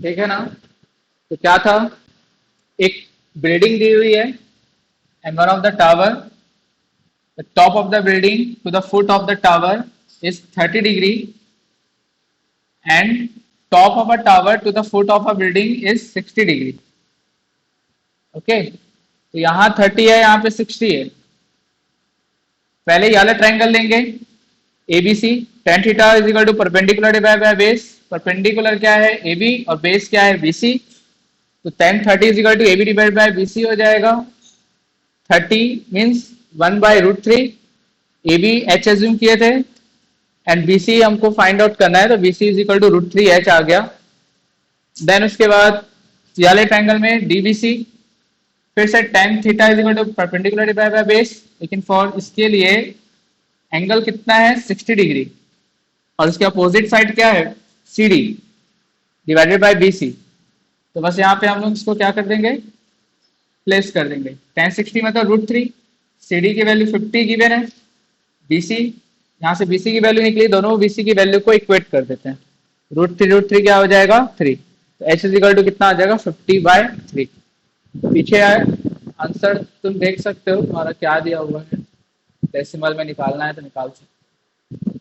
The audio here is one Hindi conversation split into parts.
ठीक है ना। तो क्या था, एक बिल्डिंग दी हुई है and one of the tower, the top of the building to the foot of the tower is 30 degree and top of a tower to the foot of a building is 60 degree. Okay, तो यहाँ 30 है, यहाँ पे 60 है। पहले ये वाला ट्राइंगल लेंगे ABC, tan theta is equal to perpendicular divide by base. Perpendicular क्या है, एबी, और बेस क्या है, बीसी। तो tan 30 is equal to AB divide by BC हो जाएगा। 30 मीन्स 1/√3। एबी एच एज्यूम किए थे एंड बीसी हमको फाइंड आउट करना है, तो BC is equal to √3h आ गया। देन उसके बाद वाले ट्राइंगल में डीबीसी, फिर से tan theta is equal to perpendicular divide by base, लेकिन फॉर इसके लिए एंगल कितना है, 60 डिग्री, और उसके अपोजिट साइड क्या है, C D divided by B C. तो बस यहाँ पे हम लोग इसको क्या कर देंगे, प्लेस कर देंगे। टेन 60 मतलब √3, सी डी की वैल्यू 50 गिवन है, बी सी, यहाँ से बी सी की वैल्यू निकली, दोनों बी सी की वैल्यू को इक्वेट कर देते हैं। √3 क्या हो जाएगा, 3। तो एच इज इक्वल टू कितना आ जाएगा, 50/3। पीछे आए आंसर तुम देख सकते हो तुम्हारा क्या दिया हुआ है, डेसिमल में निकालना है तो निकाल सकते।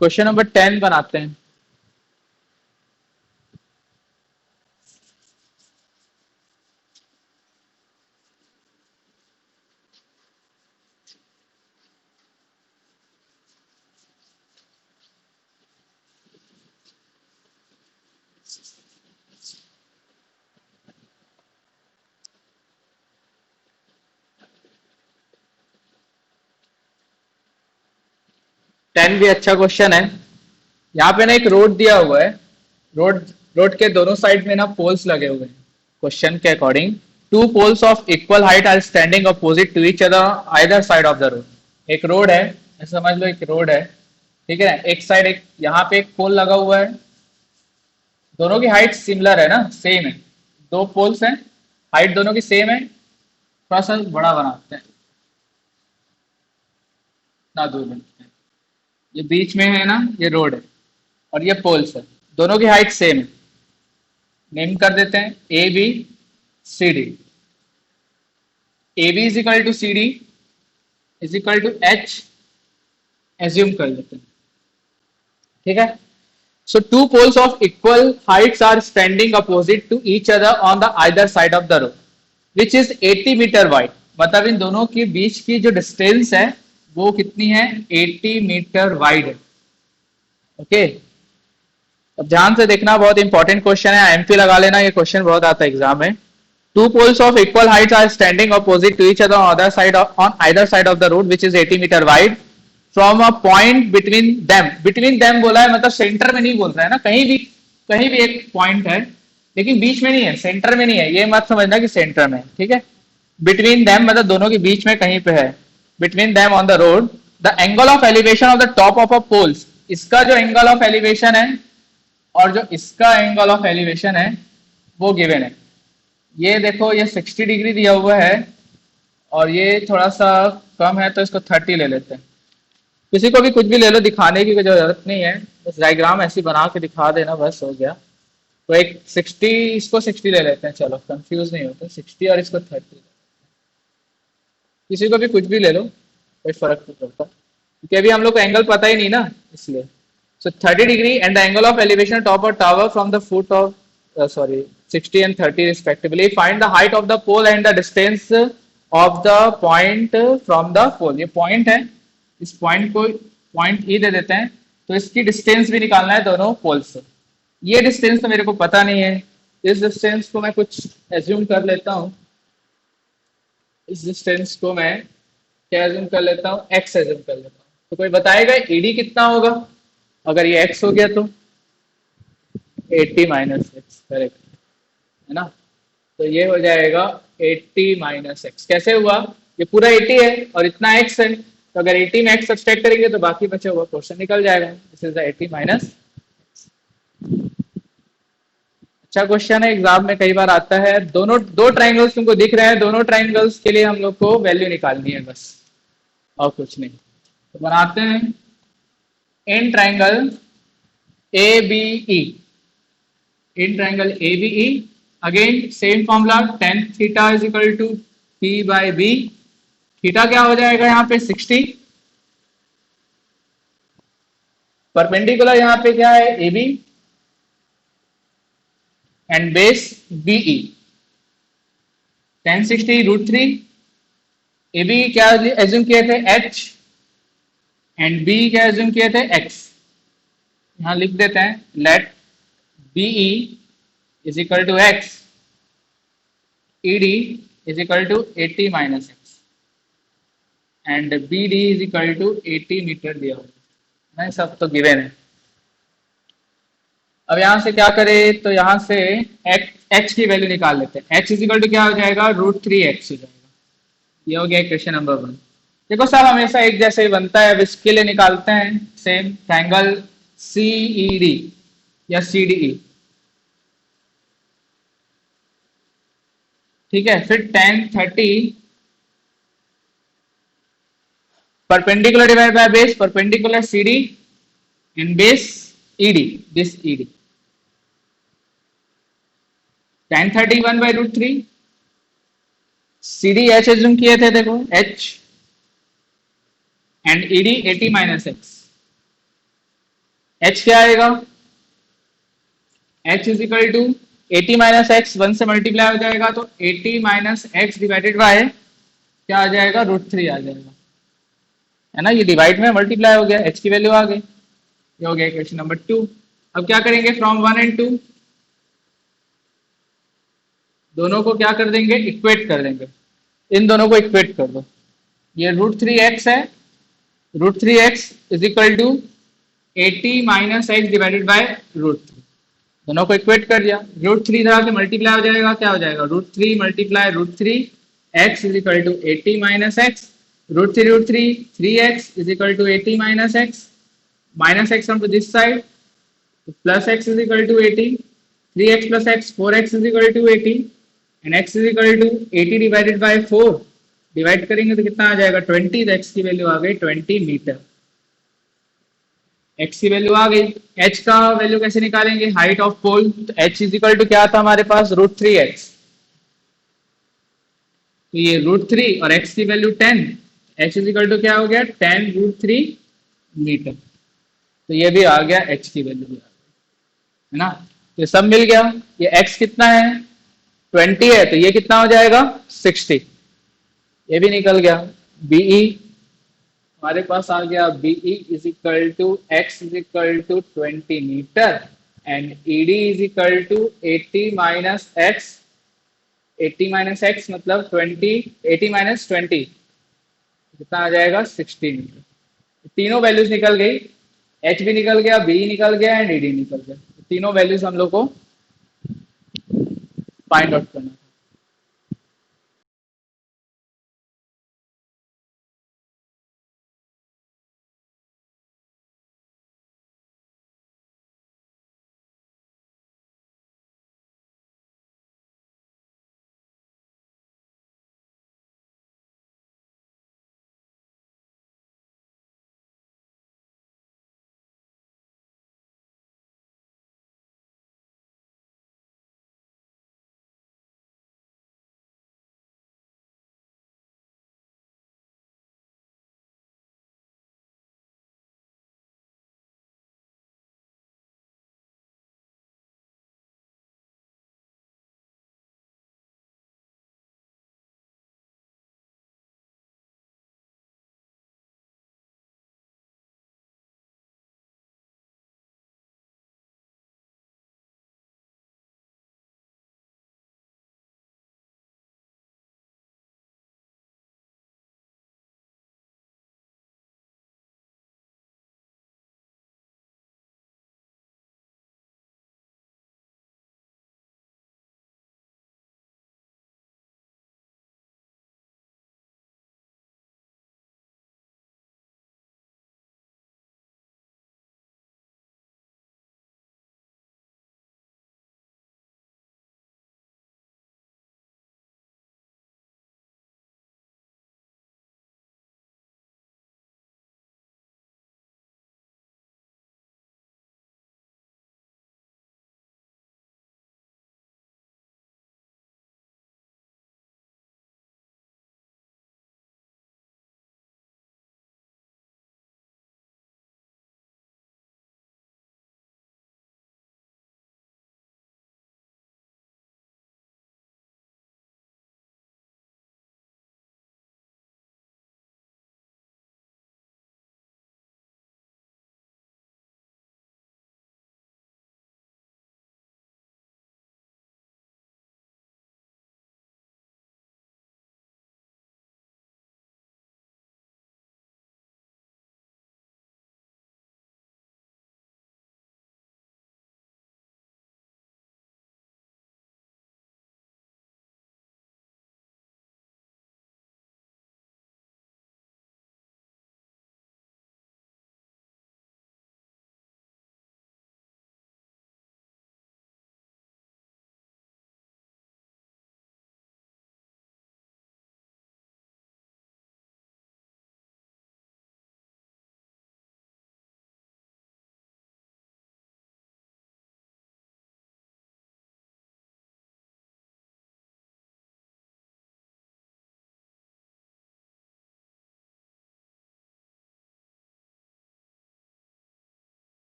क्वेश्चन नंबर 10 बनाते हैं। 10 भी अच्छा क्वेश्चन है। यहाँ पे ना एक रोड दिया हुआ है, रोड रोड के दोनों साइड में ना पोल्स लगे हुए हैं। क्वेश्चन के according, two poles of equal height are standing opposite to each other either side of the road. एक रोड है, ऐसा समझ लो एक रोड है, ठीक है। एक साइड, एक यहाँ पे एक पोल लगा हुआ है, दोनों की हाइट सिमिलर है ना, सेम है। दो पोल्स हैं, हाइट दोनों की सेम है। थोड़ा सा बड़ा बनाते हैं ना, दूर बनाते हैं। ये बीच में है ना, ये रोड है और ये पोल्स है, दोनों की हाइट सेम है। नेम कर देते हैं A B C D. A B is equal to C D is equal to H assume कर लेते हैं, ठीक है। So two poles of equal heights are standing opposite to each other on the either side of the road which is 80 metre wide. मतलब इन दोनों के बीच की जो डिस्टेंस है वो कितनी है, 80 मीटर वाइड है। ओके, अब ध्यान से देखना, बहुत इंपॉर्टेंट क्वेश्चन है, एमपी लगा लेना, ये क्वेश्चन बहुत आता है एग्जाम में। Two poles of equal heights are standing opposite to each other on other side on either side of the road which is 80 meter wide. From a point between them, between them बोला है मतलब सेंटर में नहीं बोल रहा है ना, कहीं भी एक पॉइंट है, लेकिन बीच में नहीं है, सेंटर में नहीं है, ये मत समझना कि सेंटर में, ठीक है। बिटवीन देम मतलब दोनों के बीच में कहीं पे है। Between them on the road, the angle of elevation of the top of a poles, इसका जो एंगल ऑफ एलिवेशन है और जो इसका एंगल ऑफ एलिवेशन है वो गिवन है। ये देखो, ये 60 डिग्री दिया हुआ है और ये थोड़ा सा कम है, तो इसको 30 ले लेते हैं। किसी को भी कुछ भी ले लो, दिखाने की कोई जरूरत नहीं है, बस डायग्राम ऐसी बना के दिखा देना, बस हो गया। तो एक 60, इसको 60 ले लेते हैं, चलो कंफ्यूज नहीं होते, 60 और इसको 30। किसी को भी कुछ भी ले लो, कोई फर्क नहीं पड़ता, क्योंकि अभी हम लोग को एंगल पता ही नहीं ना, इसलिए। So 30 degree and the angle of elevation top और tower from the foot of sorry 60 and 30 respectively. Find the height of the pole and the distance of the point from the pole. ये पॉइंट है, इस पॉइंट को पॉइंट ई दे देते हैं, तो इसकी डिस्टेंस भी निकालना है दोनों पोल से। ये डिस्टेंस तो मेरे को पता नहीं है, इस डिस्टेंस को मैं कुछ एज्यूम कर लेता हूँ। इस डिस्टेंस को मैं क्या एज्यूम कर लेता हूँ, एक्स एज्यूम कर लेता हूँ। तो कोई बताएगा ईडी कितना होगा, अगर ये एक्स हो गया तो 80 माइनस एक्स, करेक्ट है ना। तो ये हो जाएगा 80 माइनस एक्स। कैसे हुआ, ये पूरा 80 है और इतना एक्स है, तो अगर 80 में एक्स सब्सट्रैक्ट करेंगे तो बाकी बचे हुआ क्वेश्चन निकल जाएगा। This is the 80 minus. अच्छा क्वेश्चन है, एग्जाम में कई बार आता है। दोनों दो ट्राइंगल्स तुमको दिख रहे हैं, दोनों ट्राइंगल्स के लिए हम लोग को वैल्यू निकालनी है बस, और कुछ नहीं। तो बनाते हैं in triangle ABE, in triangle ABE, again same formula, tan theta is equal to P by B. Theta क्या हो जाएगा यहाँ पे 60, परपेंडिकुलर यहाँ पे क्या है AB and base BE, tan 60 √3, AB क्या एज्यूम किए थे H एंड B क्या एज्यूम किए थे X। यहाँ लिख देते हैं let BE is equal to X, ED is equal to 80 minus X and BD is equal to 80 metre दिया हुआ है, सब तो गिवन है। अब यहाँ से क्या करें, तो यहाँ से H की वैल्यू निकाल लेते हैं। H इज इक्वल टू क्या हो जाएगा √3x हो जाएगा। ये हो गया क्वेश्चन नंबर 1। देखो सब हमेशा एक जैसे ही बनता है, अब इसके लिए निकालते हैं सेम ट्रायंगल CED या CDE। ठीक है, फिर tan 30 perpendicular divide by base, perpendicular CD and base ED, this ED, tan 30 1/√3, CD H assume किए थे, देखो H and ED 80 minus X। H क्या आएगा, H is equal to 80 minus x, 1 से मल्टीप्लाई हो जाएगा तो 80 माइनस एक्स डिवाइडेड बाय क्या आ जाएगा √3 आ जाएगा, है ना। ये डिवाइड में मल्टीप्लाई हो गया, H की वैल्यू आ गई। ये हो गया क्वेश्चन नंबर 2। अब क्या करेंगे, फ्रॉम 1 एंड 2 दोनों को क्या कर देंगे, इक्वेट कर देंगे। इन दोनों को इक्वेट कर दो, ये √3x है, √3x is equal to 80 minus x divided by √3, दोनों को इक्वेट कर दिया। √3 इधर से मल्टीप्लाई हो जाएगा, क्या हो जाएगा √3 multiply √3, x is equal to 80 minus x, √3 3x is equal to 80 minus x on to this side, plus x is equal to 80, 3x plus x 4x is equal to 80 and x is equal to 80 divided by 4, divide करेंगे तो कितना आ जाएगा 20, तो x की वैल्यू आ गई 20 मीटर। x की वैल्यू आ गई। h का वैल्यू कैसे निकालेंगे, हाइट ऑफ पोल, तो h इज इक्वल टू क्या था हमारे पास √3x, तो ये √3 और x की value 10, h is equal to क्या हो गया 10√3 मीटर। तो ये भी आ गया, h की वैल्यू भी आ गई, है ना। तो सब मिल गया। ये x कितना है 20 है, तो ये कितना हो जाएगा 60, ये भी निकल गया। BE हमारे पास आ गया, BE is equal to x is equal to 20 metre and ED is equal to 80 minus x, 80 minus x मतलब 20, 80 माइनस 20 कितना आ जाएगा 60 मीटर। तीनों वैल्यूज निकल गई, H भी निकल गया, BE निकल गया एंड ED निकल गया। तीनों वैल्यूज हम लोग को फाइंड आउट करना।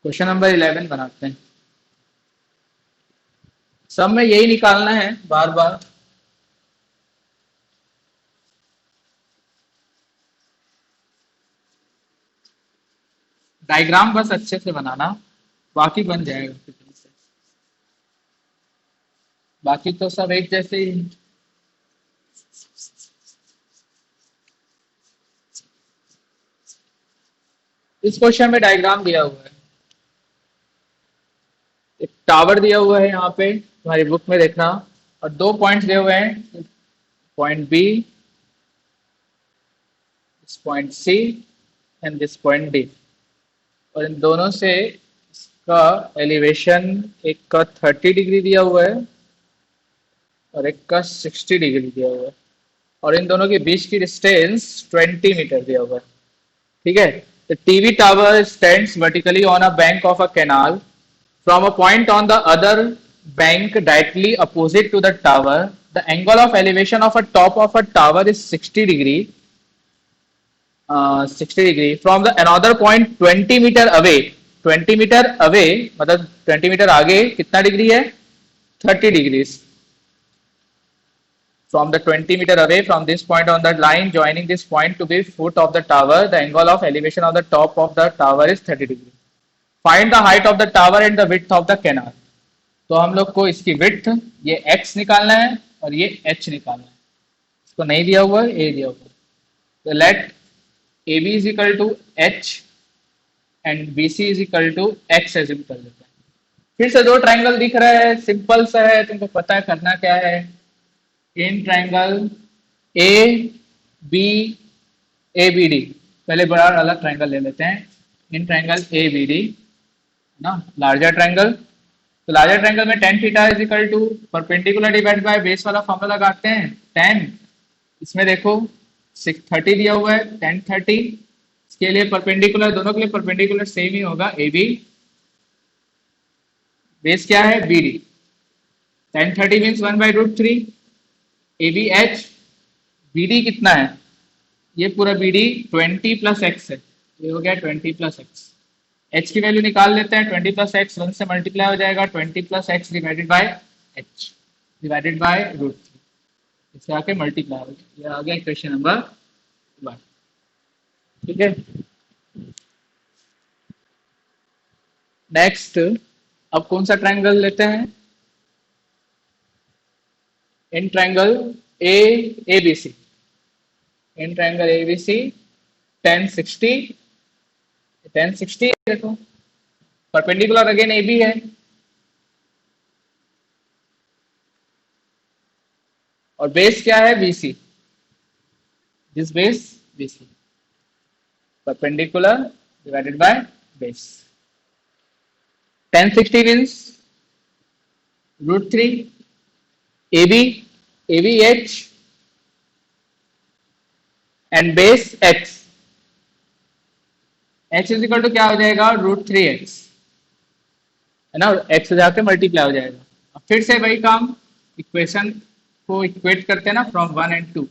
क्वेश्चन नंबर 11 बनाते हैं। सब में यही निकालना है बार बार। डायग्राम बस अच्छे से बनाना, बाकी बन जाएगा किसी से। बाकी तो सब एक जैसे ही हैं। इस क्वेश्चन में डायग्राम दिया हुआ है। एक टावर दिया हुआ है यहाँ पे तुम्हारी बुक में देखना, और दो पॉइंट्स दिए हुए हैं, point B, this point C and this point D. और इन दोनों से इसका एलिवेशन, एक का 30 डिग्री दिया हुआ है और एक का 60 डिग्री दिया हुआ है, और इन दोनों के बीच की डिस्टेंस 20 मीटर दिया हुआ है। ठीक है। The TV tower stands vertically on a bank of a canal. From a point on the other bank directly opposite to the tower, the angle of elevation of a top of a tower is 60 degree. 60 degree. From the another point 20 metre away, 20 metre away मतलब 20 मीटर आगे कितना डिग्री है? 30 degrees. From the 20 meter away from this point on the line joining this point to the foot of the tower, the angle of elevation of the top of the tower is 30 degree. Find the height of the tower and the width of the canal. तो हम लोग को इसकी width ये x निकालना है और ये h निकालना है। इसको नहीं दिया हुआ है, a दिया हुआ है। तो let AB is equal to h and BC is equal to x assume कर लेते हैं। फिर से दो ट्राइंगल दिख रहा है, सिंपल सा है, तुमको पता है करना क्या है। In triangle A B A B D, पहले बड़ा वाला ट्राइंगल ले लेते हैं। In triangle A B D ना, लार्जर ट्राइंगल। तो लार्जर ट्राइंगल में tan theta is equal to perpendicular divide by base वाला फॉर्मूला लगाते हैं 10। इसमें देखो 630 दिया हुआ है, 1030 इसके लिए परपेंडिकुलर, दोनों के लिए परपेंडिकुलर सेम ही होगा। ए बी बेस क्या है? B D. 1030 means 1/√3 A B H. B D कितना है? ये पूरा बी डी 20 प्लस एक्स है, ये हो गया 20 प्लस एक्स। एच की वैल्यू निकाल लेते हैं, 20 प्लस एक्स 1 से मल्टीप्लाई हो जाएगा, 20 plus x divided by H divided by √3, इससे आके मल्टीप्लाई हो गया। ये आ गया इक्वेशन नंबर 1। ठीक है। नेक्स्ट, अब कौन सा ट्रायंगल लेते हैं? In triangle A A B C, in triangle A B C 1060, 1060 देखो, परपेंडिकुलर अगेन ए बी है, और बेस क्या है? BC. This base BC, perpendicular divided by base. 1060 means √3 AB, ABH and base x, x is equal to क्या हो जाएगा? √3x है ना, x से जाके मल्टीप्लाई हो जाएगा। अब फिर से वही काम, इक्वेशन को इक्वेट करते हैं ना, फ्रॉम 1 and 2,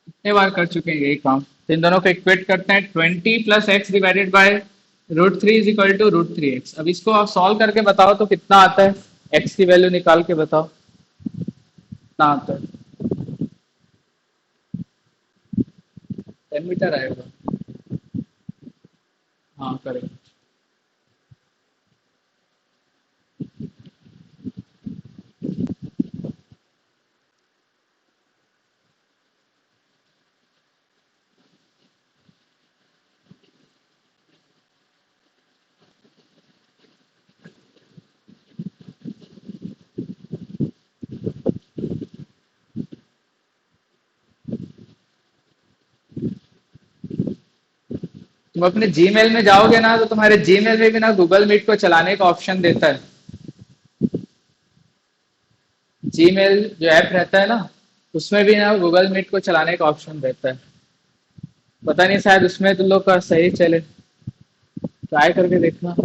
कितने बार कर चुके हैं यही काम। तो इन दोनों को इक्वेट करते हैं, 20 plus x divided by √3 is equal to √3x। अब इसको आप सॉल्व करके बताओ तो कितना आता है, x की वैल्यू निकाल के बताओ कितना आता है। 10 मीटर आएगा, हाँ करेक्ट। तुम अपने जीमेल में जाओगे ना, तो तुम्हारे जीमेल में भी ना गूगल मीट को चलाने का ऑप्शन देता है। जीमेल जो ऐप रहता है ना, उसमें भी ना गूगल मीट को चलाने का ऑप्शन रहता है। पता नहीं, शायद उसमें तुम लोग का सही चले, ट्राई करके देखना।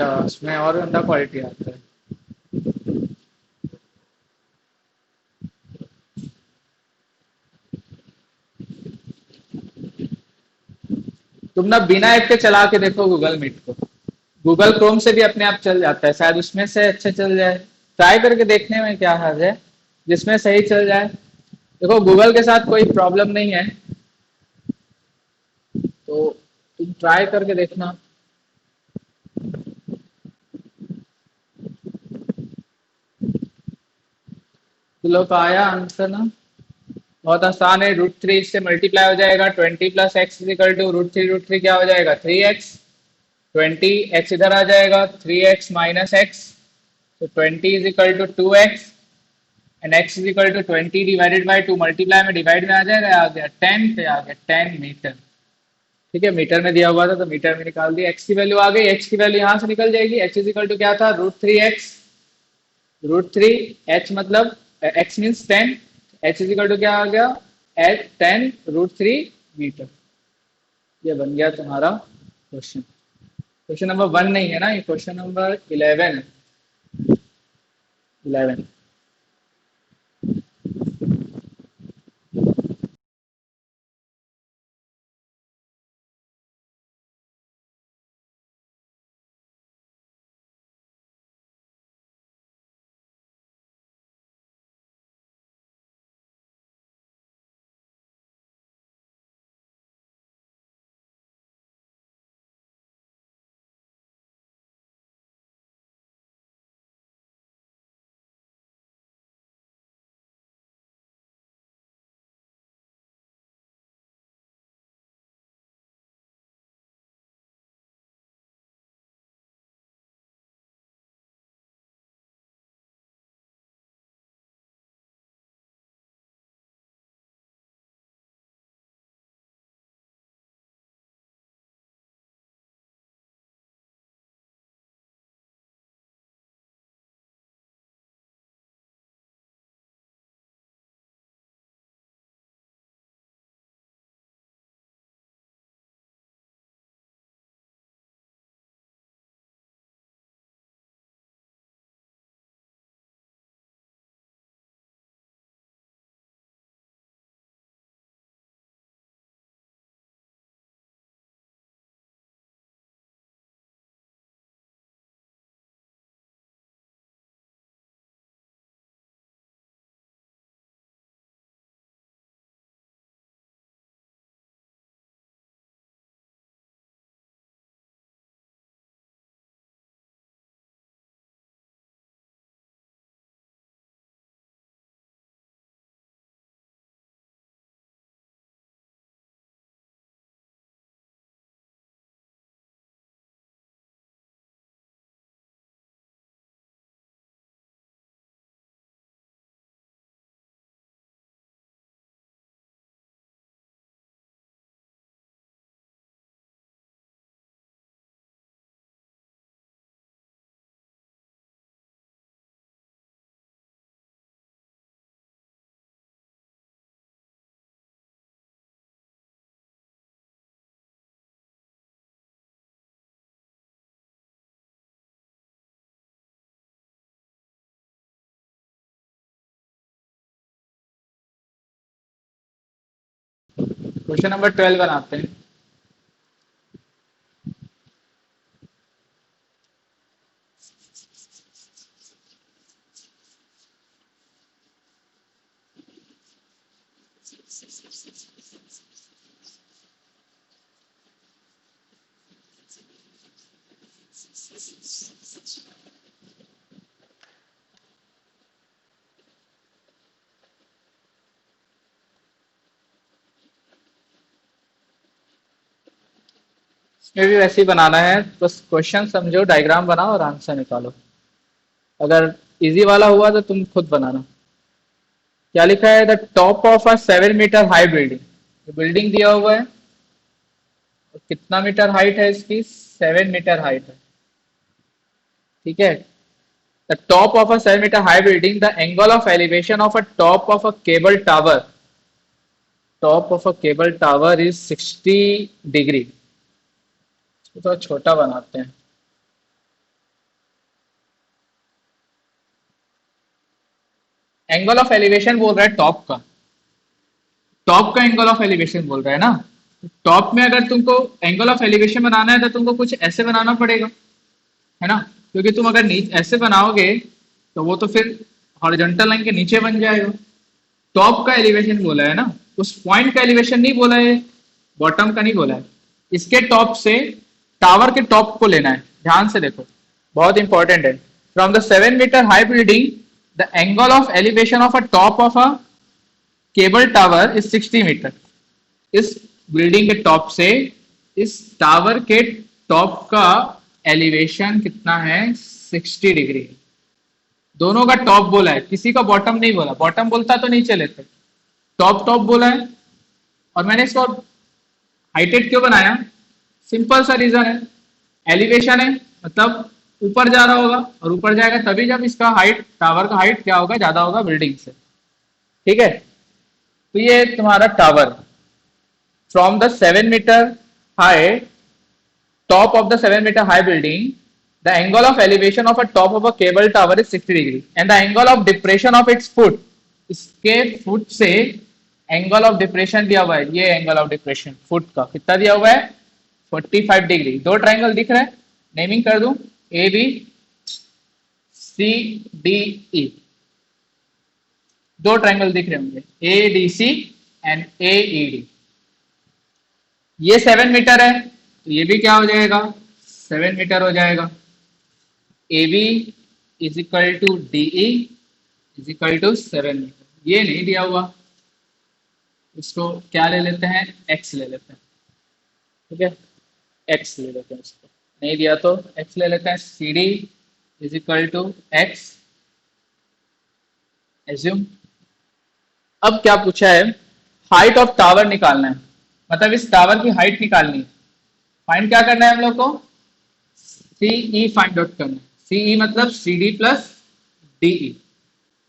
अच्छा, उसमें और गंदा क्वालिटी आता है। तुम ना बिना ऐप के चला के देखो गूगल मीट को। गूगल क्रोम से भी अपने आप चल जाता है, शायद उसमें से अच्छा चल जाए। ट्राई करके देखने में क्या हर्ज है, जिसमें सही चल जाए। देखो गूगल के साथ कोई प्रॉब्लम नहीं है, तो तुम ट्राई करके देखना। किलो का आया आंसर ना, बहुत आसान है। √3 इससे मल्टीप्लाई हो जाएगा, 20 + x = √3। क्या हो जाएगा? 3x। 20 x इधर आ जाएगा, 3x - x, तो 20 = 2x, and x = 20 divided by 2, multiply में डिवाइड में आ जाएगा, आ गया 10 पे, आ गया 10 मीटर। ठीक है, मीटर में दिया हुआ था तो मीटर में निकाल दिया। x की वैल्यू आ गई, x की वैल्यू यहाँ से निकल जाएगी। h क्या था? √3x। √3 h मतलब x मीन्स 10, h क्या आ गया? 10 √3 मीटर। ये बन गया तुम्हारा क्वेश्चन। क्वेश्चन नंबर 1 नहीं है ना, ये क्वेश्चन नंबर 11 है। 11। क्वेश्चन नंबर 12 बनाते हैं। इसमें भी वैसे ही बनाना है, बस क्वेश्चन समझो, डायग्राम बनाओ और आंसर निकालो। अगर इजी वाला हुआ तो तुम खुद बनाना। क्या लिखा है? The top of a 7 metre high building. Building दिया हुआ है, और कितना मीटर हाइट है इसकी? 7 मीटर हाइट है। ठीक है। The top of a 7 metre high building, the angle of elevation of a top of a cable tower, top of a cable tower is 60 degree. इसको थोड़ा छोटा बनाते हैं। एंगल ऑफ एलिवेशन बोल रहा है टॉप का, टॉप का एंगल ऑफ एलिवेशन बोल रहा है ना। टॉप में अगर तुमको एंगल ऑफ एलिवेशन बनाना है तो तुमको कुछ ऐसे बनाना पड़ेगा, है ना, क्योंकि तुम अगर ऐसे बनाओगे तो वो तो फिर हॉरिजॉन्टल लाइन के नीचे बन जाएगा। टॉप का एलिवेशन बोला है ना, उस पॉइंट का एलिवेशन नहीं बोला है, बॉटम का नहीं बोला है। इसके टॉप से टावर के टॉप को लेना है, ध्यान से देखो, बहुत इंपॉर्टेंट है। From the 7 metre high building the angle of elevation of a top of a cable tower is 60 metre. इस बिल्डिंग के टॉप से इस टावर के टॉप का एलिवेशन कितना है, 60 डिग्री। दोनों का टॉप बोला है, किसी का बॉटम नहीं बोला, बॉटम बोलता तो नीचे लेते, टॉप टॉप बोला है। और मैंने इसको हाइटेड क्यों बनाया, सिंपल सा रीजन है, एलिवेशन है मतलब ऊपर जा रहा होगा, और ऊपर जाएगा तभी जब इसका हाइट, टावर का हाइट क्या होगा, ज्यादा होगा बिल्डिंग से, ठीक है। तो ये तुम्हारा tower from the 7 metre high top of the 7 meter high building, the angle of elevation of a top of a cable tower is 60 degree and the angle of depression of its foot, इसके फुट से एंगल ऑफ डिप्रेशन दिया हुआ है, ये एंगल ऑफ डिप्रेशन फुट का कितना दिया हुआ है, 45 डिग्री। दो ट्राइंगल दिख रहे हैं, नेमिंग कर दूं, ए बी सी डी ई, दो ट्राइंगल दिख रहे होंगे, A D C and A E D. ये 7 मीटर है तो ये भी क्या हो जाएगा, 7 मीटर हो जाएगा। A B is equal to D E is equal to 7 metre. ये नहीं दिया हुआ, इसको क्या ले लेते हैं, एक्स ले लेते हैं, ठीक है, एक्स ले लेते हैं, इसको नहीं दिया तो एक्स ले लेते हैं। C D is equal to x assume. अब क्या पूछा है, हाइट ऑफ टावर निकालना है, मतलब इस टावर की हाइट निकालनी है। फाइंड क्या करना है हम लोग को, सीई फाइंड आउट करना है। सीई मतलब सी डी प्लस डीई,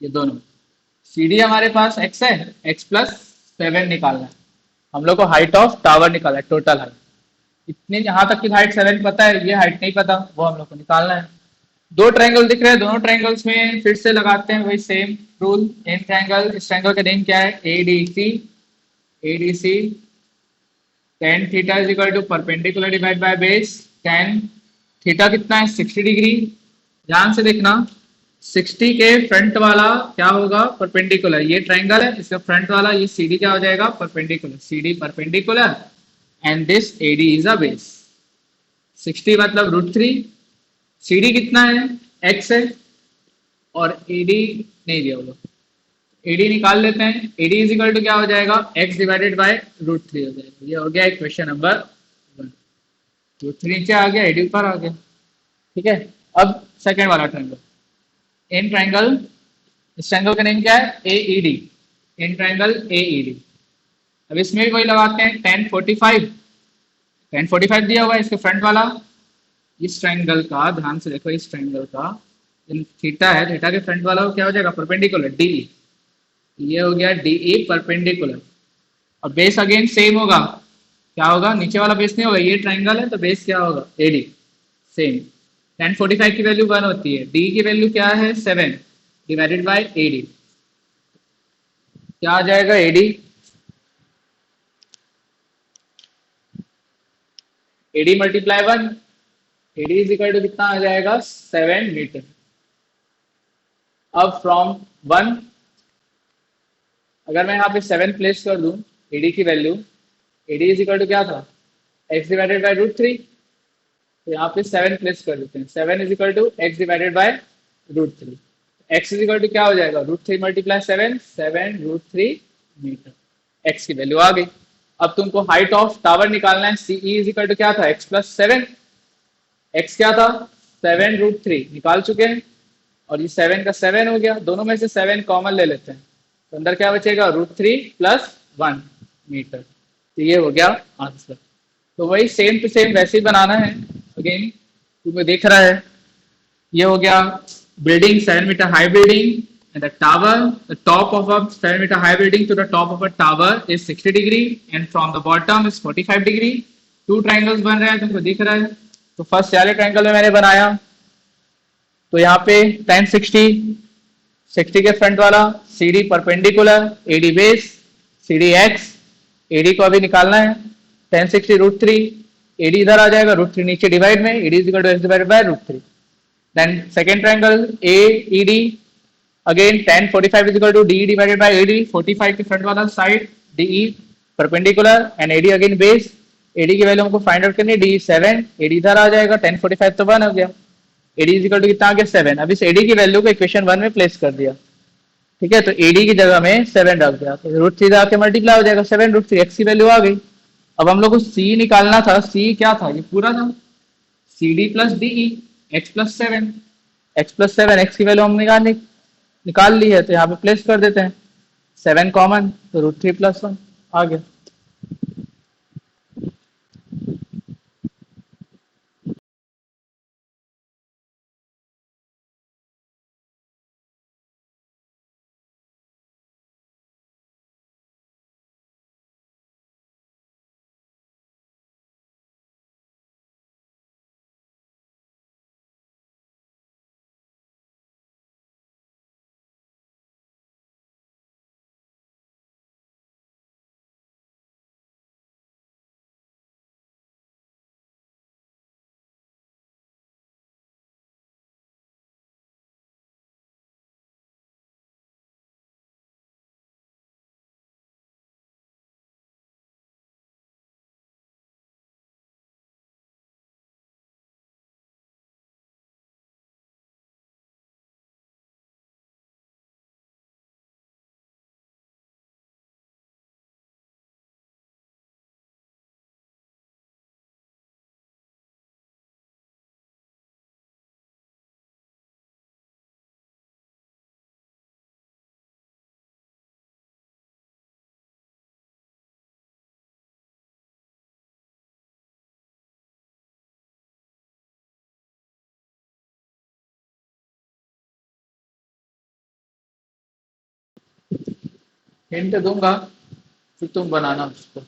ये दोनों। सी डी हमारे पास एक्स है, एक्स प्लस 7 निकालना है। हम लोग को हाइट ऑफ टावर निकालना है, टोटल हाइट। इतनी यहाँ तक की हाइट 7 पता है, ये हाइट नहीं पता, वो हम लोग को निकालना है। दो ट्रायंगल दिख रहे हैं, दोनों ट्रायंगल्स में फिर से लगाते हैं वही सेम रूल। एन ट्रायंगल, इस ट्रायंगल का नेम क्या है, ADC. ADC tan theta is equal to perpendicular divide by base. tan theta कितना है, 60 डिग्री। ध्यान से देखना, 60 के फ्रंट वाला क्या होगा, परपेंडिकुलर। ये ट्रायंगल है, इसका फ्रंट वाला ये CD क्या हो जाएगा, perpendicular. CD perpendicular and this AD is a base. 60 मतलब √3। CD कितना है, x है, और AD नहीं दिया होगा, AD निकाल लेते हैं। AD इज इक्वल टू क्या हो जाएगा, x डिवाइडेड बाय √3 हो जाएगा। ये हो गया इक्वेशन नंबर 1। √3 नीचे आ गया, AD ऊपर आ गया, ठीक है। अब सेकेंड वाला ट्रायंगल, इन ट्रायंगल, इस ट्रायंगल का नेम क्या है, AED। In triangle AED। अब इसमें भी वही लगाते हैं, tan 45। tan 45 दिया हुआ है, इसके फ्रंट वाला। इस ट्रायंगल का ध्यान से देखो, इस ट्रायंगल का थीटा है, थीटा के फ्रंट वाला क्या हो जाएगा, परपेंडिकुलर, DE। ये हो गया DE परपेंडिकुलर। और बेस अगेन सेम होगा, क्या होगा, नीचे वाला बेस नहीं होगा, ये ट्रायंगल है तो बेस क्या होगा, AD सेम। tan 45 की वैल्यू 1 होती है, DE की वैल्यू क्या है, 7 डिवाइडेड बाय AD, क्या आ जाएगा, AD multiply 1, AD is equal to कितना आ जाएगा, 7 मीटर। अब फ्रॉम 1 अगर मैं यहाँ पे 7 प्लेस कर दूं, AD की value, AD is equal to क्या था, x डिवाइडेड बाय √3। तो यहाँ पे 7 प्लेस कर देते हैं, 7 is equal to x divided by √3। x is equal to क्या हो जाएगा, √3 मल्टीप्लाई 7, 7√3 मीटर। x की वैल्यू आ गई। अब तुमको हाइट ऑफ टावर निकालना है, CE इज इक्वल टू क्या था, x प्लस 7। x क्या था, 7√3 निकाल चुके हैं, और ये 7 का 7 हो गया, दोनों में से 7 कॉमन ले लेते हैं, तो अंदर क्या बचेगा, √3 प्लस 1 मीटर। तो ये हो गया आंसर। तो वही सेम टू सेम वैसे ही बनाना है। अगेन तुम्हें देख रहा है, ये हो गया building, 7 metre high building, and the tower, the top of a 7 meter high building to the top of a tower is 60 degree and from the bottom is 45 degree। Two triangles बन रहे हैं, तुमको दिख रहा है। तो फर्स्ट वाले ट्राइंगल में मैंने बनाया, तो यहाँ पे tan 60, 60 के फ्रंट वाला, CD perpendicular, AD base, CD x, AD को अभी निकालना है, 1060 रूट थ्री, AD इधर आ जाएगा, रूट थ्री नीचे डिवाइड में, AD is equal to x divided by root three. Then second triangle AED, again 1045 is equal to DE divided by AD, 45 के फ्रंट वाला side, DE perpendicular and AD again base, AD की वैल्यू हमको फाइंड आउट करनी है, DE 7, AD इधर आ जाएगा, 1045 तो 1 हो गया, AD इज इक्वल टू कितना आ गया 7। अब इस AD की वैल्यू को इक्वेशन 1 में प्लेस कर दिया, ठीक है, तो AD की जगह में 7 रख दिया, तो रूट थ्री आके मल्टीप्लाई हो जाएगा, 7 रूट थ्री, एक्स की वैल्यू आ गई। अब हम लोग को C निकालना था, C क्या था, ये पूरा था, CD plus DE, x plus seven, x plus seven, x की वैल्यू हम निकाल ली है, तो यहाँ पे प्लेस कर देते हैं, 7 कॉमन, तो रूट थ्री प्लस वन आ गया। हिंट दूंगा, फिर तुम बनाना उसको।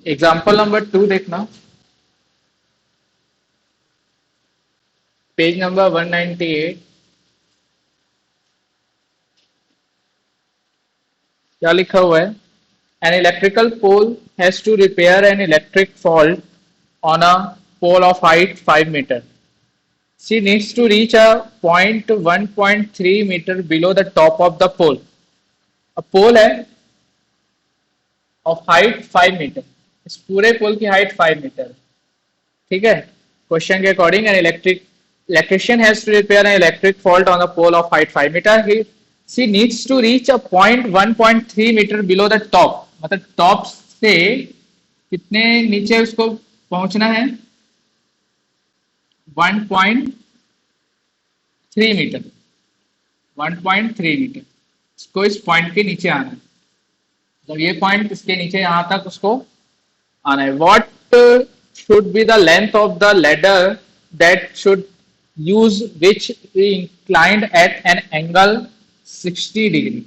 एग्जाम्पल नंबर 2 देखना, पेज नंबर 198, क्या लिखा हुआ है, an electrical pole has to repair an electric fault on a pole of height 5 metre, she needs to reach a point 1.3 metre below the top of the pole. अब पोल है ऑफ हाइट 5 मीटर, इस पूरे पोल की हाइट 5 मीटर, ठीक है। क्वेश्चन के according an electrician has to repair an electric fault on a pole of height 5 metre, he she needs to reach a point 1.3 metre below the top, मतलब टॉप से कितने नीचे उसको पहुंचना है, 1.3 मीटर, 1.3 मीटर इसको इस पॉइंट के नीचे आना है, तो ये पॉइंट इसके नीचे यहां तक उसको आना है। What should be the length of the ladder that should use which we inclined at an angle 60 degree,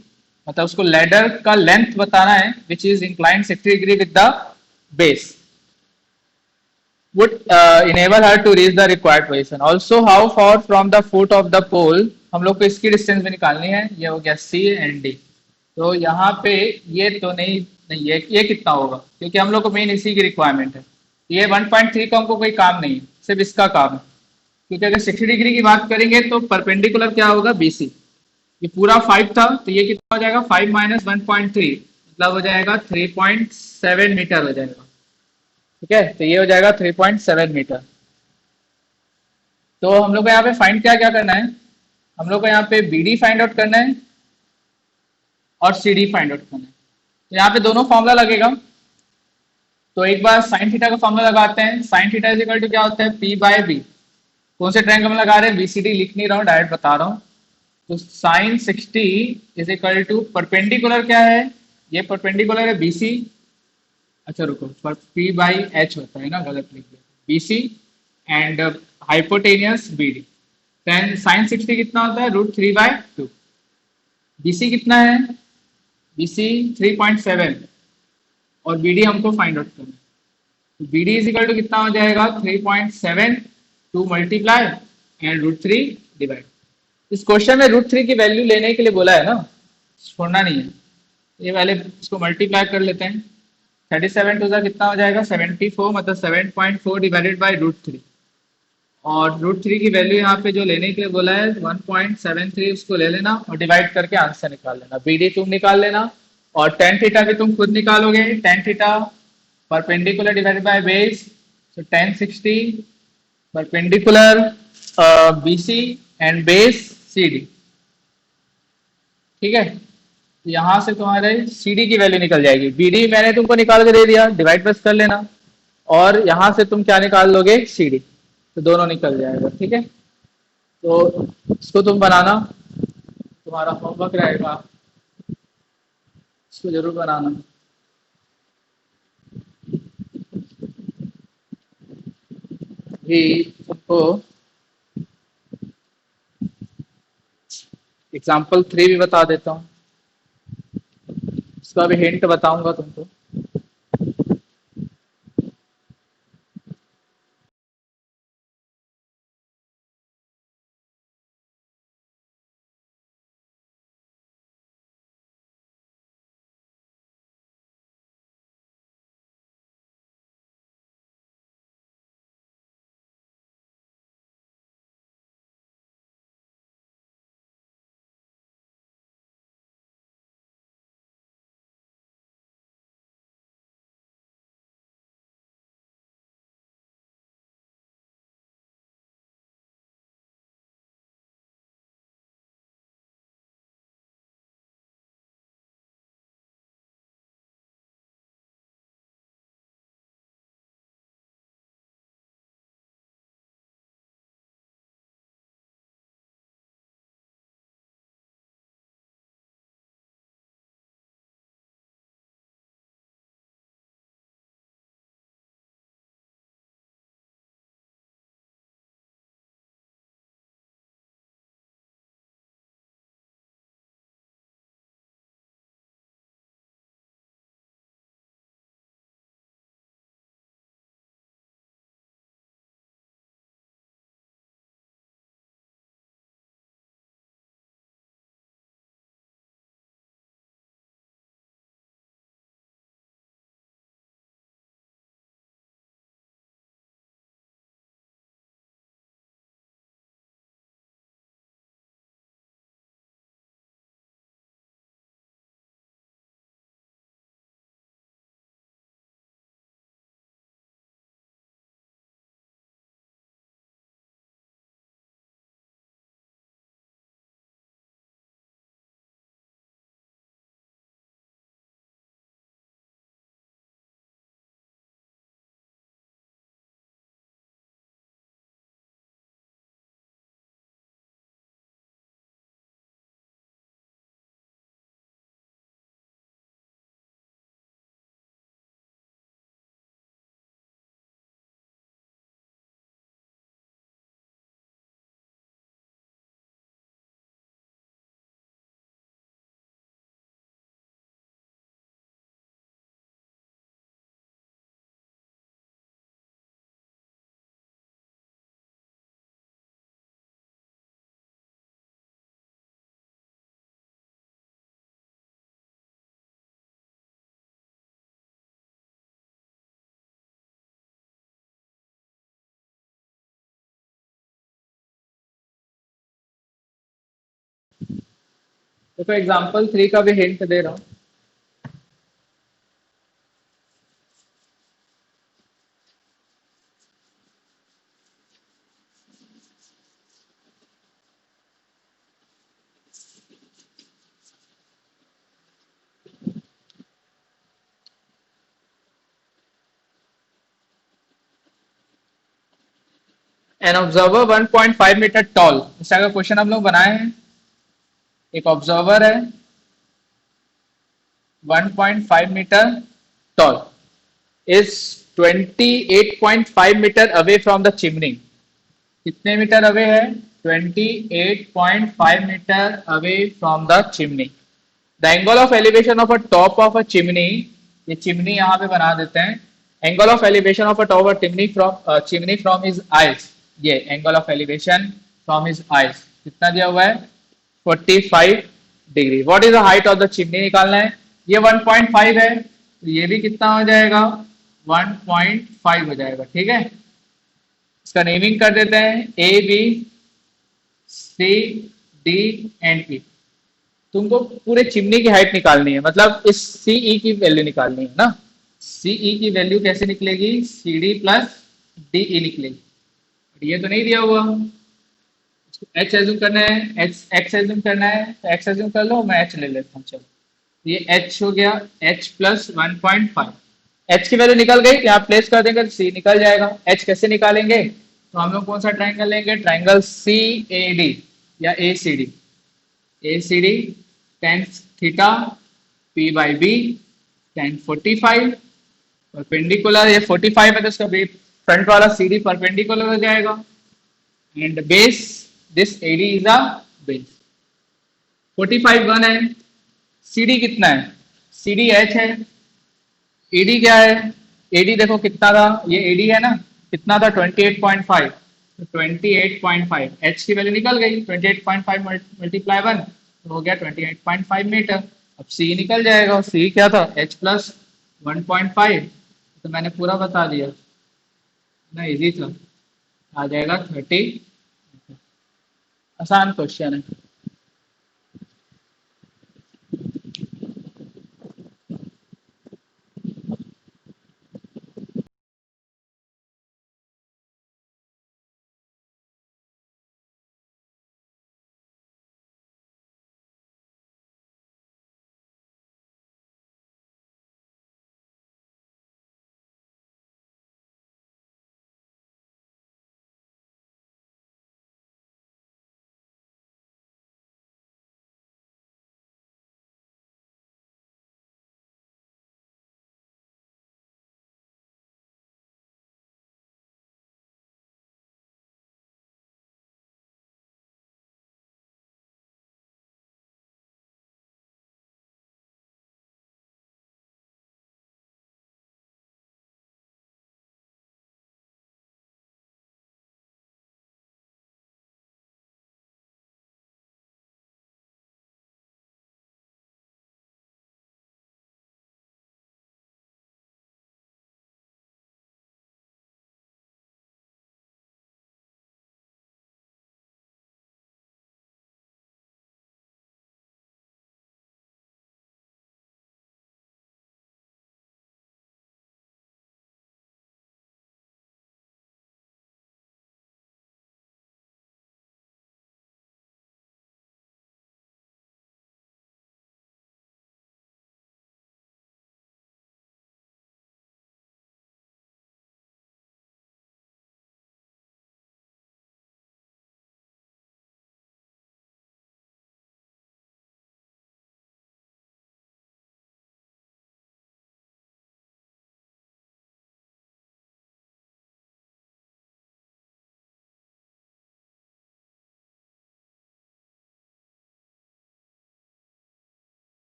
मतलब उसको लैडर का लेंथ बताना है which is inclined 60 degree with the base, would enable her to reach the required position. Also how far from the foot of the pole, हम लोग को इसकी डिस्टेंस भी निकालनी है, ये हो गया C and D। तो यहाँ पे ये तो नहीं है, ये कितना होगा, क्योंकि हम लोग को मेन इसी की रिक्वायरमेंट है, ये 1.3 का हमको कोई काम नहीं है, सिर्फ इसका काम है, क्योंकि अगर 60 डिग्री की बात करेंगे तो परपेंडिकुलर क्या होगा BC, ये पूरा 5 था, तो ये कितना हो जाएगा 5 माइनस 1.3, मतलब हो जाएगा 3.7 मीटर हो जाएगा, ठीक है, तो ये हो जाएगा 3.7 मीटर। तो हम लोग को यहाँ पे फाइंड क्या क्या करना है, हम लोग को यहाँ पे BD फाइंड आउट करना है और CD फाइंड आउट करना है। तो यहाँ पे दोनों फॉर्मूला लगेगा, तो एक बार साइन थीटा का फॉर्मूला लगाते हैं, sine theta is equal to क्या होता है P बाय B, कौन से ट्रायंगल में लगा रहे हैं, BCD लिख नहीं रहा हूँ, डायरेक्ट बता रहा हूँ। तो sine 60 is equal to perpendicular क्या है ये परपेंडिकुलर है बीसी। अच्छा रुको, पर पी बाई एच होता है ना, गलत लिख दिया। BC and hypotenuse BD. Then sine 60 कितना होता है, √3/2। बीसी कितना है, बीसी 3.7 और बीडी हमको फाइंड आउट करना है। तो बीडी इज इक्वल टू कितना हो जाएगा, 3.7 टू मल्टीप्लाई एंड √3 डिवाइड। इस क्वेश्चन में √3 की वैल्यू लेने के लिए बोला है ना, छोड़ना नहीं है। ये पहले इसको मल्टीप्लाई कर लेते हैं। 37 टू ज़ा कितना हो जाएगा, 74, मतलब 7.4 डिवाइडेड बाई √3। और √3 की वैल्यू यहाँ पे जो लेने के लिए बोला है 1.73, उसको ले लेना और डिवाइड करके आंसर निकाल लेना। बीडी तुम निकाल लेना और टेन थीटा भी तुम खुद निकालोगे। Tan theta perpendicular divided by base, so tan 60 perpendicular BC and base CD। ठीक है, तो यहाँ से तुम्हारे CD की वैल्यू निकल जाएगी। BD मैंने तुमको निकाल के दे दिया, डिवाइड बस कर लेना। और यहाँ से तुम क्या निकाल लोगे, CD, तो दोनों निकल जाएगा। ठीक है, तो इसको तुम बनाना, तुम्हारा होमवर्क रहेगा, इसको जरूर बनाना। भी तुमको एग्जाम्पल 3 भी बता देता हूँ, इसका भी हिंट बताऊंगा तुमको। देखो एग्जाम्पल 3 का भी हिंट दे रहा हूँ। एन ऑब्जर्वर 1.5 मीटर टॉल, इस तरह का क्वेश्चन हम लोग बनाए हैं। एक ऑब्जर्वर है, 1.5 metre tall is 28.5 metre away from the chimney. कितने मीटर अवे है? 28.5 metre away from the chimney. The angle of elevation of a top of a chimney, ये चिमनी यहाँ पे बना देते हैं। Angle of elevation of a top of chimney from his eyes, ये angle of elevation from his eyes कितना दिया हुआ है? 45 degree. What is the height of the chimney निकालना है। ये 1.5 है, तो ये भी कितना हो जाएगा? 1.5 हो जाएगा। ठीक है, इसका नेमिंग कर देते हैं A B C D and E. तुमको पूरे चिमनी की हाइट निकालनी है, मतलब इस सीई की वैल्यू निकालनी है ना। सीई की वैल्यू कैसे निकलेगी? सी डी प्लस डीई निकलेगी। ये तो नहीं दिया हुआ, एच एज्यूम करना है, एच एक्स एज्यूम करना है, तो एक्स एज्यूम कर लो, मैं एच ले लेता हूँ। चलो, ये एच हो गया, एच प्लस 1.5। एच की वैल्यू निकल गई, यहाँ प्लेस कर देंगे तो सी निकल जाएगा। एच कैसे निकालेंगे? तो हम लोग कौन सा ट्राइंगल लेंगे? ट्राइंगल सी ए डी या A C D. A C D tan theta P by B tan 45 perpendicular, ये 45 है तो इसका फ्रंट वाला सी डी परपेंडिकुलर हो जाएगा। And base, this A D is a base. 45 one है। सी डी कितना है? सी डी एच है। एडी क्या है? एडी देखो कितना था, ये एडी है ना, कितना था? 28.5। तो 28.5 एच की वैल्यू निकल गई, 28.5 मल्टीप्लाई 1 तो हो गया 28.5 मीटर। अब सी निकल जाएगा, सी क्या था? एच प्लस 1.5, तो मैंने पूरा बता दिया ना, इजी था। आ जाएगा 30। आसान क्वेश्चन है।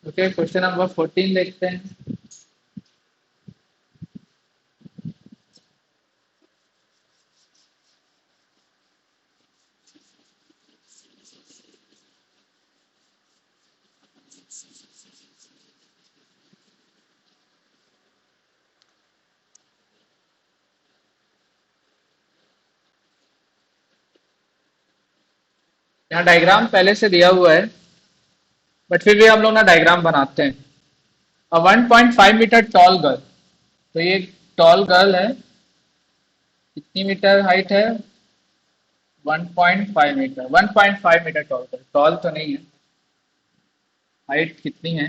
ओके, क्वेश्चन नंबर 14 देखते हैं। यहाँ डायग्राम पहले से दिया हुआ है, बट फिर भी हम लोग ना डायग्राम बनाते हैं। अ 1.5 मीटर टॉल गर्ल, तो ये टॉल गर्ल है, कितनी मीटर हाइट है? 1.5 metre. 1.5 metre tall girl, tall तो नहीं है, हाइट कितनी है?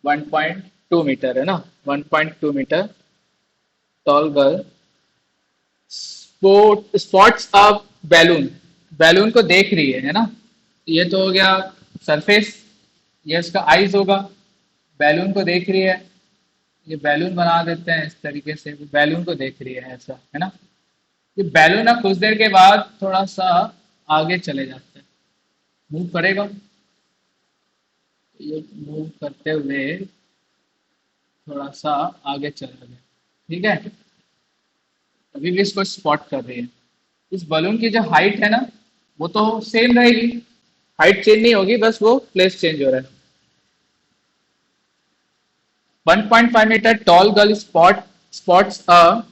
1.2 मीटर है ना, 1.2 metre tall girl spots of balloon, balloon को देख रही है ना। ये तो हो गया सरफेस, ये उसका आइज होगा, बैलून को देख रही है। ये बैलून बना देते हैं इस तरीके से, बैलून को देख रही है ऐसा, है ना। ये बैलून ना कुछ देर के बाद थोड़ा सा आगे चले जाते हैं, मूव करेगा। ये मूव करते हुए थोड़ा सा आगे चला गया, ठीक है। अभी भी इसको स्पॉट कर रही है। इस बलून की जो हाइट है ना, वो तो सेम रहेगी, हाइट चेंज नहीं होगी, बस वो प्लेस चेंज हो रहा है। 1.5 meter tall girl spots a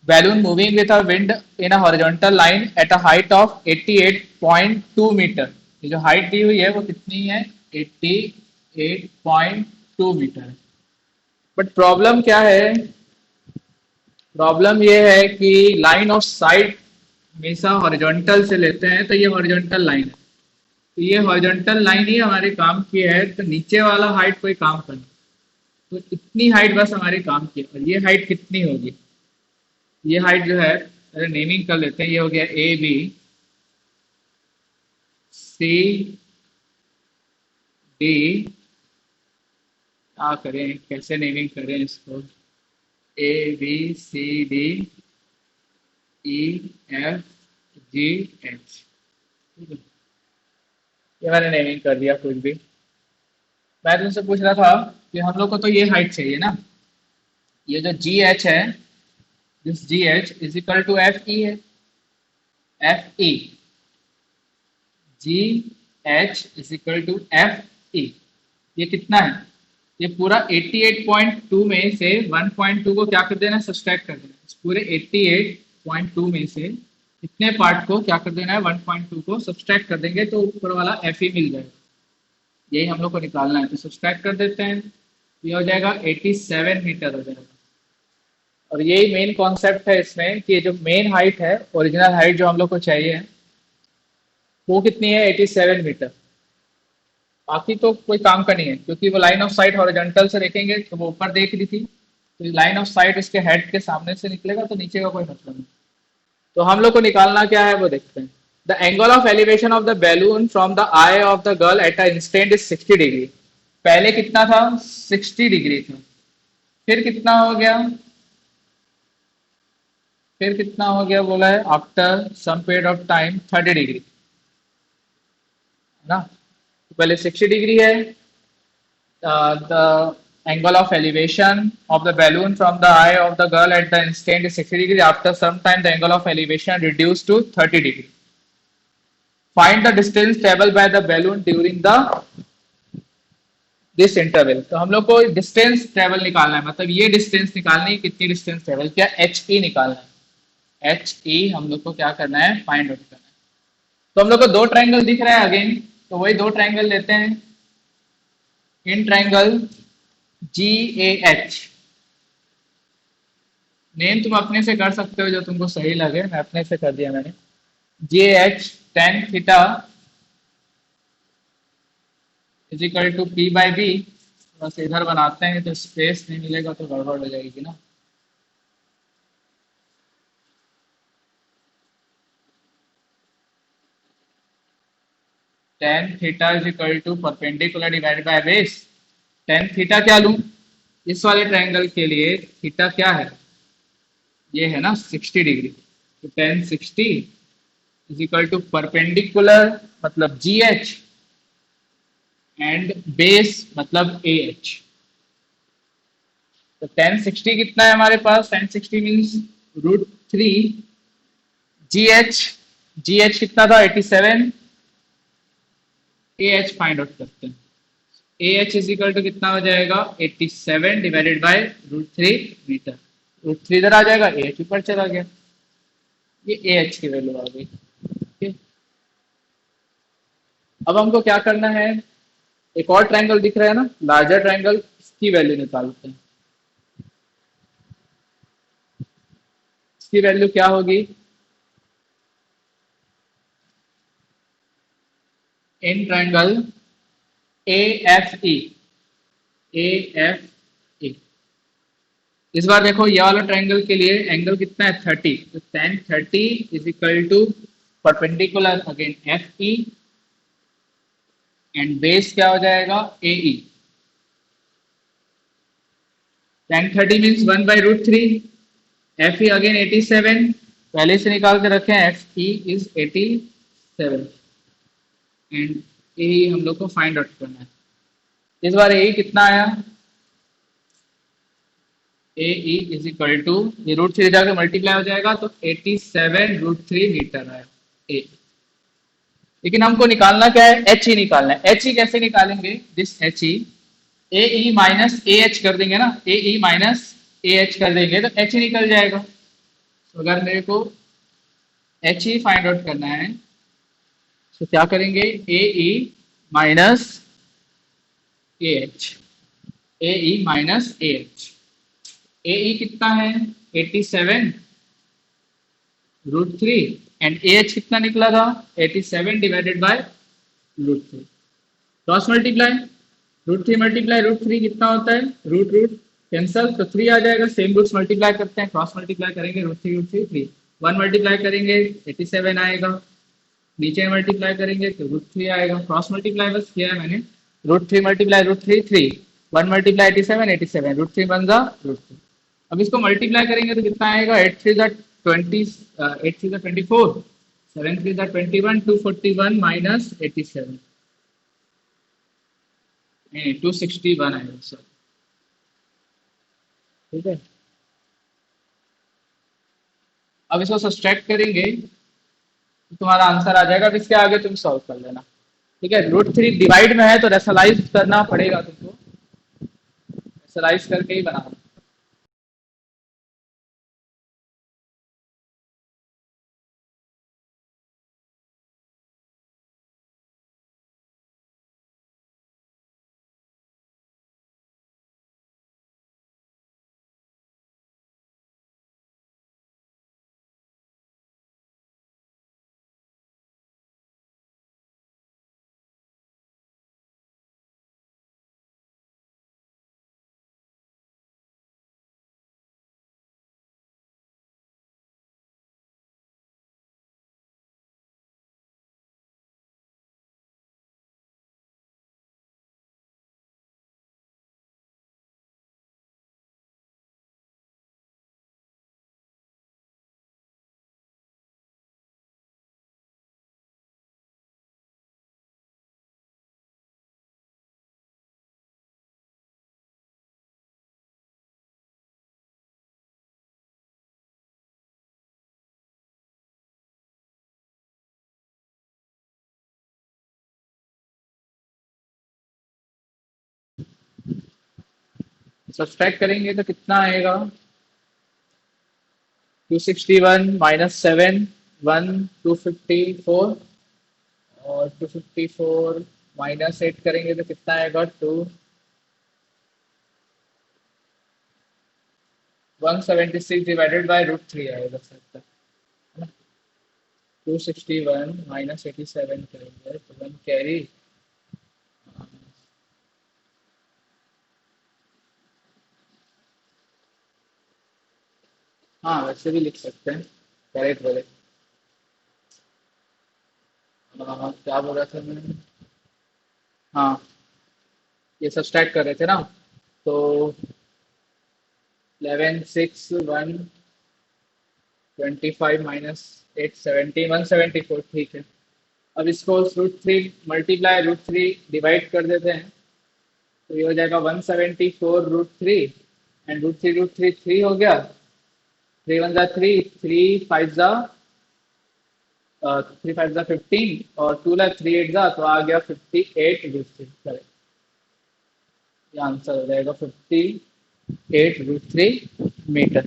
balloon moving with a wind in a horizontal line at a height of 88.2 meter। ये जो हाइट दी हुई है वो कितनी है? 88.2 मीटर। बट प्रॉब्लम क्या है? प्रॉब्लम ये है कि लाइन ऑफ साइट हमेशा हॉरिजॉन्टल से लेते हैं, तो ये हॉरिजॉन्टल लाइन है, तो ये हॉरिजॉन्टल लाइन ही हमारे काम की है, तो नीचे वाला हाइट कोई काम का नहीं। तो इतनी हाइट बस हमारे काम की है। और ये हाइट कितनी होगी? ये हाइट जो है, अरे नेमिंग कर लेते हैं, ये हो गया ABCD। क्या करें, कैसे नेमिंग करें इसको? ABCDEFGH, ये मैंने नेमिंग कर दिया कुछ भी। मैं तुमसे पूछ रहा था कि हम लोग को तो ये हाइट चाहिए ना, ये जो GH है, this GH is equal to FE है। FE, GH is equal to FE। ये कितना है? ये पूरा 88.2 में से 1.2 को क्या कर देना है? सब्सट्रैक्ट कर देना है। इस पूरे 88.2 में से इतने पार्ट को क्या कर देना है? 1.2 को सब्सट्रैक्ट कर देंगे तो ऊपर वाला FE मिल जाएगा। यही हम लोग को निकालना है, तो सब्सट्रैक्ट कर देते हैं, ये हो जाएगा 87 मीटर हो जाएगा। और यही मेन कॉन्सेप्ट है इसमें कि जो मेन हाइट है, ओरिजिनल हाइट जो हम लोग को चाहिए, वो कितनी है? 87 मीटर। बाकी तो कोई काम का नहीं है, क्योंकि वो लाइन ऑफ साइट हॉरिजॉन्टल से देखेंगे तो वो ऊपर देख रही थी, तो लाइन ऑफ साइट इसके हेड के सामने से निकलेगा, तो नीचे का कोई मतलब नहीं। तो हम लोग को निकालना क्या है वो देखते हैं। The angle of elevation of the balloon from the I of the girl at a instant is 60 degree. पहले कितना था? 60 डिग्री था। फिर कितना हो गया? फिर कितना हो गया बोला है? After some period of time 30 degree, है ना। तो पहले 60 डिग्री है, the angle of elevation of the balloon from the eye of the girl at the instant is 60 degree. After some time, the angle of elevation reduced to 30 degree. Find the distance traveled by the balloon during the this interval। तो हम लोग को डिस्टेंस ट्रेवल निकालना है, मतलब ये डिस्टेंस निकालनी है, कितनी डिस्टेंस ट्रेवल किया, HE निकालना है। HE हम लोग को क्या करना है? फाइंड आउट करना है। तो हम लोग को दो ट्राइंगल दिख रहा है अगेन, तो वही दो ट्राइंगल लेते हैं। इन ट्राइंगल GAH, नेम तुम अपने से कर सकते हो जो तुमको सही लगे, मैं अपने से कर दिया मैंने। GH tan theta is equal to P/B। बस इधर बनाते हैं तो स्पेस नहीं मिलेगा तो गड़बड़ हो जाएगी ना। tan theta is equal to perpendicular divided by base. tan theta क्या लूं इस वाले ट्रायंगल के लिए? थीटा क्या है? ये है ना 60 डिग्री, तो tan 60 is equal to perpendicular मतलब GH एंड बेस मतलब AH। तो tan 60 कितना है हमारे पास? tan 60 means √3 GH। GH कितना था? 87। AH फाइंड आउट करते हैं। AH इज इक्वल टू कितना हो जाएगा? 87 डिवाइडेड बाय √3 मीटर। √3 इधर आ जाएगा, AH ऊपर चला गया, ये AH की वैल्यू आ गई। ठीक, अब हमको क्या करना है? एक और ट्रायंगल दिख रहा है ना, लार्जर ट्रायंगल, इसकी वैल्यू निकालते हैं। इसकी वैल्यू क्या होगी? इन ट्रायंगल AFE, AFE इस बार देखो ये वाला ट्रायंगल के लिए एंगल कितना है 30, तो tan 30 is equal to perpendicular again F E and base क्या हो जाएगा A E. tan 30 means 1/√3, F E again 87, पहले से निकाल के रखे हैं F E is 87 and A E हम लोग को फाइंड आउट करना है। इस बार ए ई कितना आया, ए ई इज इक्वल टू ये √3 जाकर मल्टीप्लाई हो जाएगा तो 87√3 मीटर है ए। लेकिन हमको निकालना क्या है, एच ई निकालना है। एच ई कैसे निकालेंगे, this H E A E minus A H कर देंगे ना, ए ई माइनस ए एच कर देंगे तो एच ई निकल जाएगा। तो अगर मेरे को एच ई फाइंड आउट करना है तो क्या करेंगे, A E minus A H, A E minus A H. A E कितना है 87√3 एंड ए एच कितना निकला था 87 divided by √3। Cross multiply, √3 multiply √3 कितना होता है, रूट रूट कैंसल तो 3 आ जाएगा। सेम रूट्स मल्टीप्लाई करते हैं, क्रॉस मल्टीप्लाई करेंगे √3 3, 1 मल्टीप्लाई करेंगे 87 आएगा, नीचे मल्टीप्लाई करेंगे तो √3 आएगा। क्रॉस मल्टीप्लाई बस किया है मैंने, √3 मल्टीप्लाई √3 3, 1 मल्टीप्लाई 87 87, √3 बन जा √3। अब इसको मल्टीप्लाई करेंगे तो कितना आएगा 8 3 20, 8 3 24, 7 3 21, 241 माइनस 87 नहीं 261 आएगा सर, ठीक है। अब इसको सब्सट्रैक्ट करेंगे तो तुम्हारा आंसर आ जाएगा। अब इसके आगे तुम सॉल्व कर लेना, ठीक है। √3 डिवाइड में है तो रेशनलाइज करना पड़ेगा तुमको, रेशनलाइज करके ही बनाना। सब्सट्रैक्ट करेंगे तो कितना आएगा 261 माइनस 7 1 254 और 254 माइनस 8 करेंगे तो कितना आएगा 2 176 डिवाइडेड बाय √3 आएगा सर, 261 माइनस 87 करेंगे तो 1 कैरी, हाँ वैसे भी लिख सकते हैं, करेक्ट बोले। क्या बोला था मैंने, हाँ ये सब्सट्रैक्ट कर रहे थे ना, तो 11 6 1 25 माइनस 8 70 174, ठीक है। अब इसको √3 मल्टीप्लाई √3 डिवाइड कर देते हैं तो ये हो जाएगा 174√3 एंड √3 3 हो गया, 3 1 जा 3, 3 5 जा 3 5 जा 15 और 2 ला 3 8 जा तो आ गया 58√3, करेक्ट। ये आंसर हो जाएगा 58√3 मीटर।